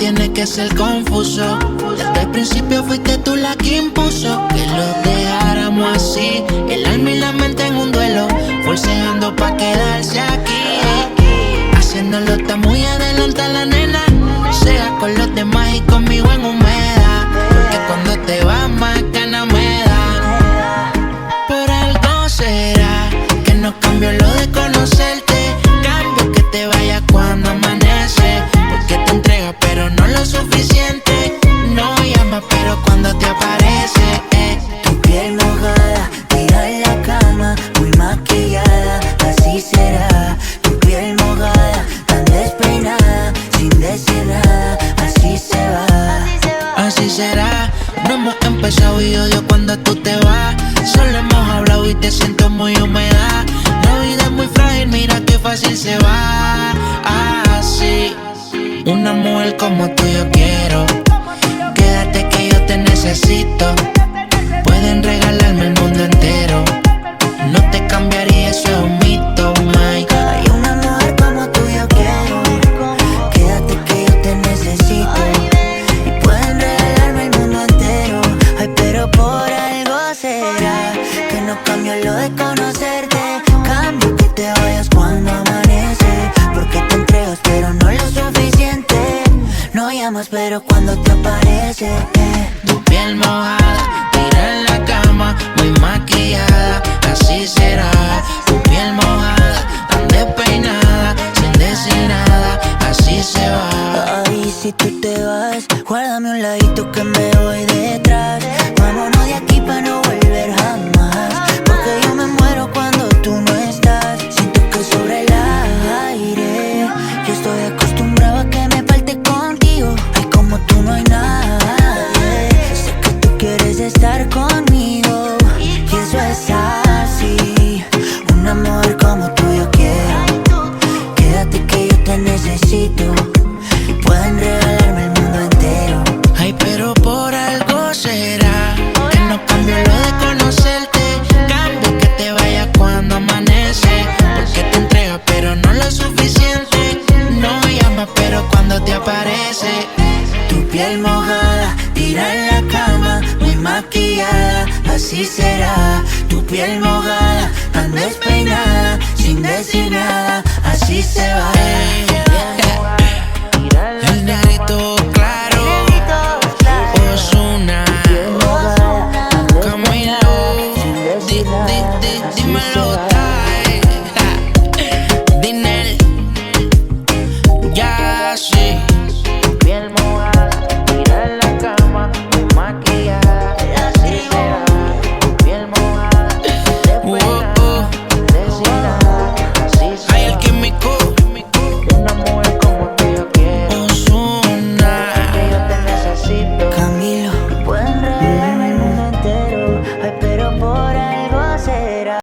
tiene que ser confuso. Desde el principio fuiste tú la que impuso que lo dejáramos así. El alma y la mente en un duelo, forceando pa' quedarse aquí. Haciéndolo está muy adelante la nena, sea con los demás y conmigo en humedad. Porque cuando te vas más ganas me da. Por algo será que no cambio lo de conocerte. Cambio que te vayas cuando amanece. Porque te entregas pero no lo suficiente. No llamas pero cuando te aparece Tu piel mojada, tira en la cama, muy maquillada, así será. Tu piel mojada, tan despeinada, sin decir nada, así se va. Así será. No hemos empezado y odio cuando tú te vas. Solo hemos hablado y te siento muy húmeda. La vida es muy frágil, mira qué fácil se va. Así, una mujer como tú yo quiero. Quédate que yo te necesito. Pueden regalarme el mundo entero. No te cambiaría, eso es un mito, Mike. Hay una mujer como tú yo quiero. Quédate que yo te necesito. Y pueden regalarme el mundo entero. Ay, pero por algo será que no cambio lo de conocerte. Cambio que te vayas cuando amanece. Porque te entregas pero no lo suficiente. No llamas pero cuando te aparece. Tu piel mojada, tira en la cama, muy maquillada, así será. Tu piel mojada, tan despeinada, sin decir nada, así se va. Ay, si tú te vas, guárdame un ladito que me voy detrás. Vámonos de aquí pa' no volver jamás. Porque yo me muero cuando tú no estás. Siento que sobre el aire yo estoy acostumbrado a que me falte contigo. Ay, como tú no hay nadie. Sé que tú quieres estar conmigo y eso es así. Una mujer como tú yo quiero. Quédate que yo te necesito. Y pueden regalarme el mundo entero. Ay, pero por algo será que no cambio lo de conocerte. Cambio que te vayas cuando amanece. Porque te entregas pero no lo suficiente. No llamas pero cuando te aparece. Tu piel mojada, tira en la cama, muy maquillada, así será. Tu piel mojada, tan despeinada, sin decir nada, así se va. El negrito claro, Ozuna, Camilo, dímelo.